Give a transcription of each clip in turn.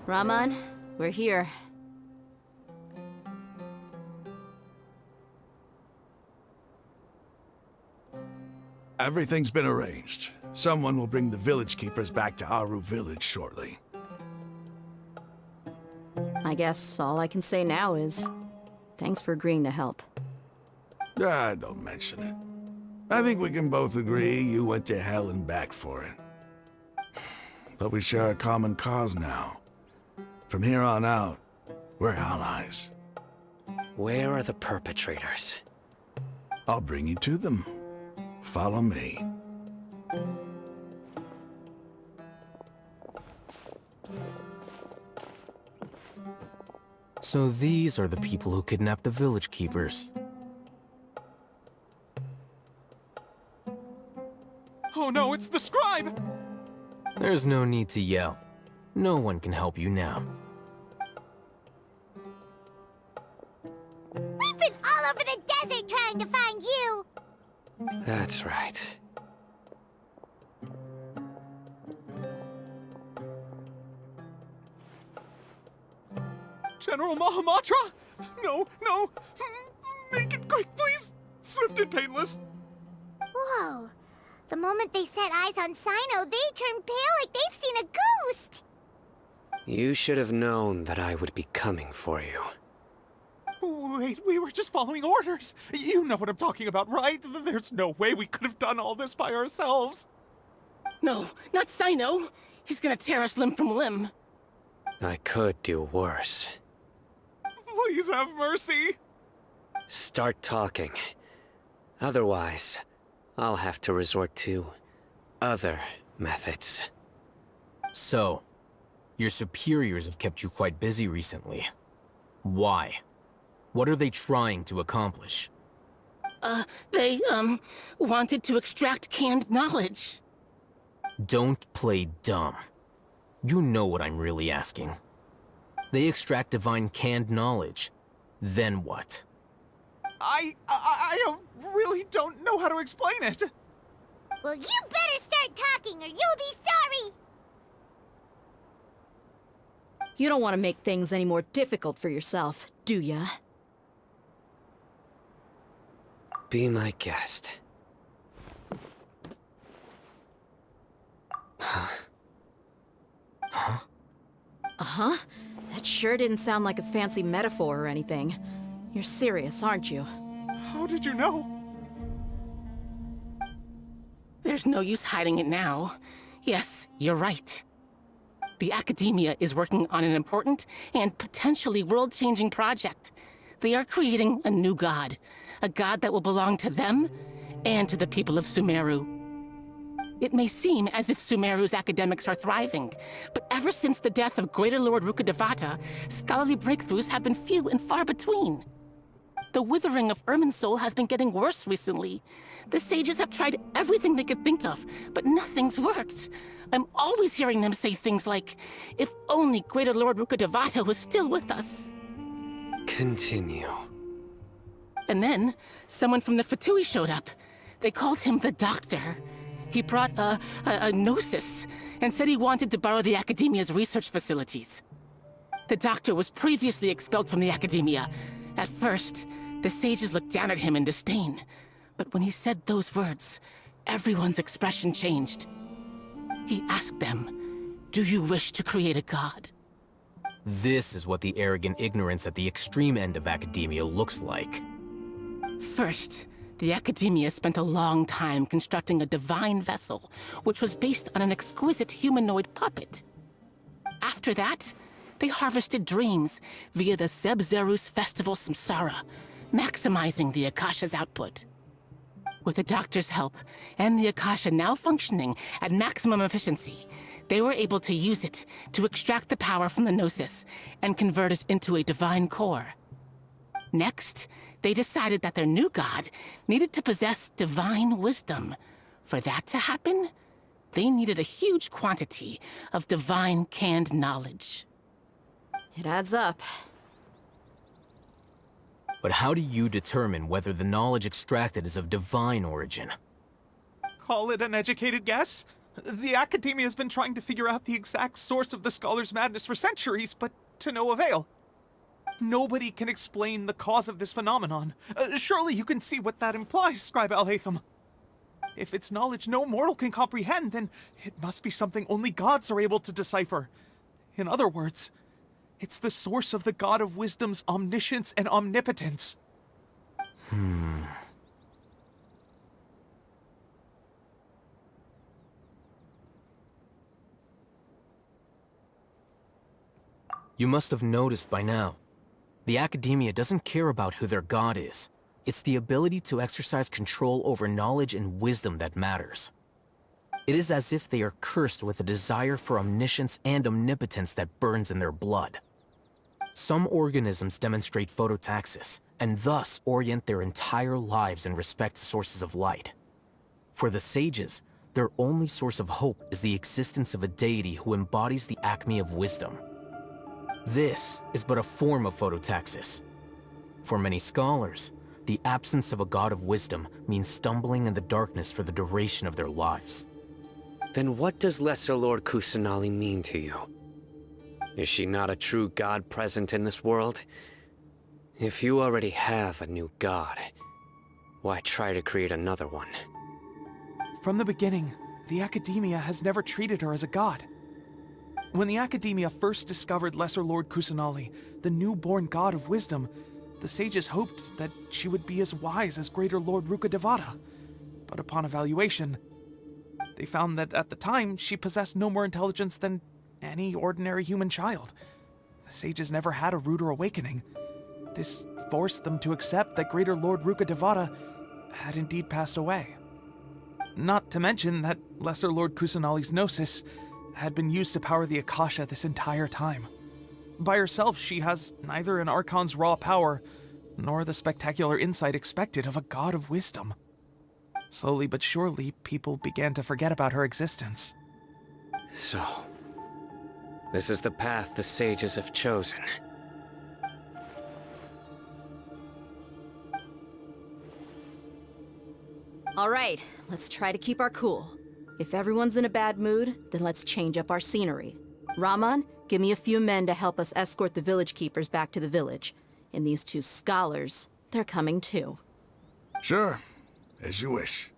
Raman, we're here. Everything's been arranged. Someone will bring the village keepers back to Aru village shortly. I guess all I can say now is, thanks for agreeing to help. Don't mention it. I think we can both agree you went to hell and back for it. But we share a common cause now. From here on out, we're allies. Where are the perpetrators? I'll bring you to them. Follow me. So these are the people who kidnapped the village keepers. Oh no, it's the scribe! There's no need to yell. No one can help you now. We've been all over the desert trying to find you! That's right. General Mahamatra? No, no! Make it quick, please! Swift and painless! Whoa. The moment they set eyes on Sino, they turn pale like they've seen a ghost! You should have known that I would be coming for you. Wait, we were just following orders! You know what I'm talking about, right? There's no way we could have done all this by ourselves! No, not Sino! He's gonna tear us limb from limb. I could do worse. Please have mercy! Start talking. Otherwise, I'll have to resort to other methods. So, your superiors have kept you quite busy recently. Why? What are they trying to accomplish? They, wanted to extract canned knowledge. Don't play dumb. You know what I'm really asking. They extract divine canned knowledge. Then what? I really don't know how to explain it! Well, you better start talking or you'll be sorry! You don't want to make things any more difficult for yourself, do ya? Be my guest. Uh-huh. That sure didn't sound like a fancy metaphor or anything. You're serious, aren't you? How did you know? There's no use hiding it now. Yes, you're right. The Academia is working on an important and potentially world-changing project. They are creating a new god. A god that will belong to them and to the people of Sumeru. It may seem as if Sumeru's academics are thriving, but ever since the death of Greater Lord Rukkhadevata, scholarly breakthroughs have been few and far between. The withering of Irminsul has been getting worse recently. The sages have tried everything they could think of, but nothing's worked. I'm always hearing them say things like, if only Greater Lord Rukkhadevata was still with us. Continue. And then, someone from the Fatui showed up. They called him the Doctor. He brought a gnosis and said he wanted to borrow the Academia's research facilities. The Doctor was previously expelled from the Academia. At first, the sages looked down at him in disdain. But when he said those words, everyone's expression changed. He asked them, "Do you wish to create a god?" This is what the arrogant ignorance at the extreme end of academia looks like. First, the Academia spent a long time constructing a divine vessel, which was based on an exquisite humanoid puppet. After that, they harvested dreams via the Zeb-Zerus Festival Samsara, maximizing the Akasha's output. With the Doctor's help, and the Akasha now functioning at maximum efficiency, they were able to use it to extract the power from the Gnosis and convert it into a divine core. Next, they decided that their new god needed to possess divine wisdom. For that to happen, they needed a huge quantity of divine canned knowledge. It adds up. But how do you determine whether the knowledge extracted is of divine origin? Call it an educated guess? The Academia has been trying to figure out the exact source of the Scholar's madness for centuries, but to no avail. Nobody can explain the cause of this phenomenon. Surely you can see what that implies, Scribe Al-Haytham. If it's knowledge no mortal can comprehend, then it must be something only gods are able to decipher. In other words, it's the source of the God of Wisdom's omniscience and omnipotence. You must have noticed by now. The Academia doesn't care about who their god is. It's the ability to exercise control over knowledge and wisdom that matters. It is as if they are cursed with a desire for omniscience and omnipotence that burns in their blood. Some organisms demonstrate phototaxis, and thus orient their entire lives in respect to sources of light. For the sages, their only source of hope is the existence of a deity who embodies the acme of wisdom. This is but a form of phototaxis. For many scholars, the absence of a god of wisdom means stumbling in the darkness for the duration of their lives. Then what does Lesser Lord Kusanali mean to you? Is she not a true god present in this world? If you already have a new god, why try to create another one? From the beginning, the Academia has never treated her as a god. When the Academia first discovered Lesser Lord Kusanali, the newborn god of wisdom, the sages hoped that she would be as wise as Greater Lord Rukkhadevata. But upon evaluation, they found that at the time she possessed no more intelligence than any ordinary human child. The sages never had a ruder awakening. This forced them to accept that Greater Lord Rukkhadevata had indeed passed away. Not to mention that Lesser Lord Kusanali's gnosis had been used to power the Akasha this entire time. By herself, she has neither an Archon's raw power, nor the spectacular insight expected of a god of wisdom. Slowly but surely, people began to forget about her existence. So, this is the path the sages have chosen. All right, let's try to keep our cool. If everyone's in a bad mood, then let's change up our scenery. Rahman, give me a few men to help us escort the village keepers back to the village. And these two scholars, they're coming too. Sure, as you wish.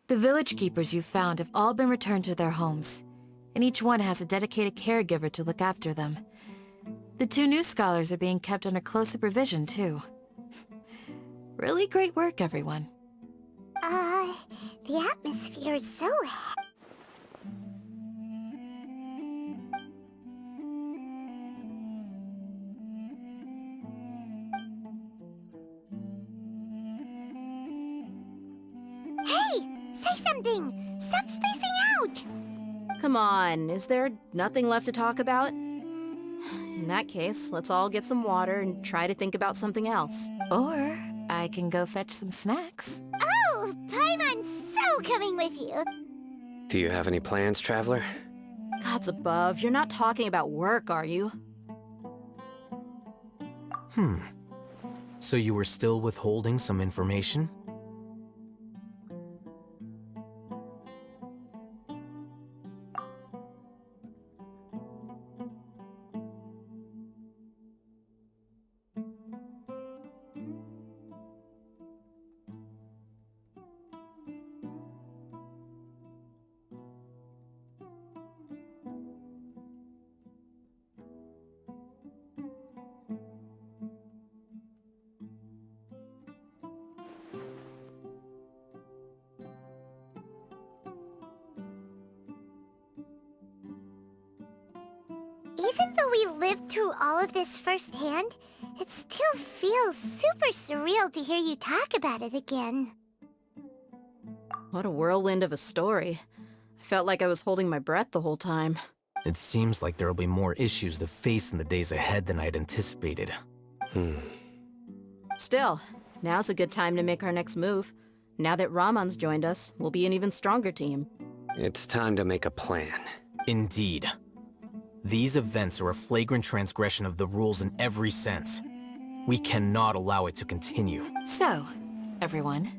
The village keepers you've found have all been returned to their homes, and each one has a dedicated caregiver to look after them. The 2 new scholars are being kept under close supervision, too. Really great work, everyone. The atmosphere is so... Hey! Say something! Stop spacing out! Come on, is there nothing left to talk about? In that case, let's all get some water and try to think about something else. Or I can go fetch some snacks. Oh, Paimon's so coming with you! Do you have any plans, Traveler? Gods above, you're not talking about work, are you? So you were still withholding some information? Even though we lived through all of this firsthand, it still feels super surreal to hear you talk about it again. What a whirlwind of a story. I felt like I was holding my breath the whole time. It seems like there'll be more issues to face in the days ahead than I'd anticipated. Still, now's a good time to make our next move. Now that Ramon's joined us, we'll be an even stronger team. It's time to make a plan. Indeed. These events are a flagrant transgression of the rules in every sense. We cannot allow it to continue. So, everyone,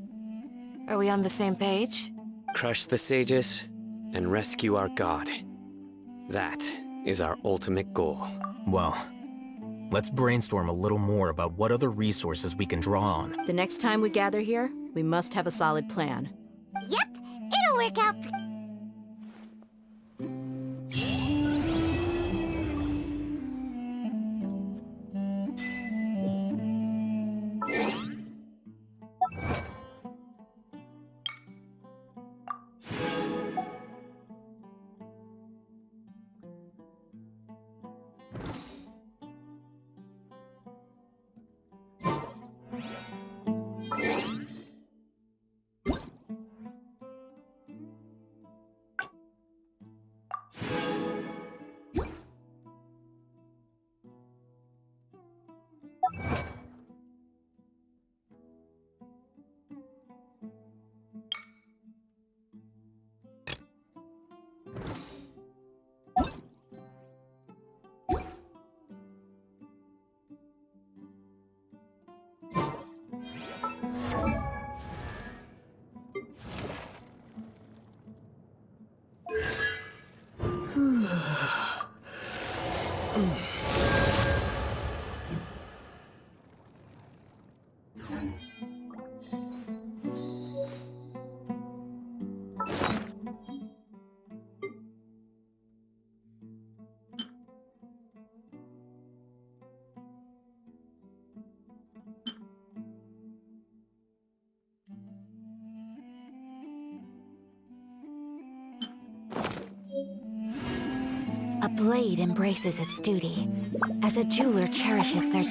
are we on the same page? Crush the sages and rescue our god. That is our ultimate goal. Well, let's brainstorm a little more about what other resources we can draw on. The next time we gather here, we must have a solid plan. Yep, it'll work out. A blade embraces its duty, as a jeweler cherishes their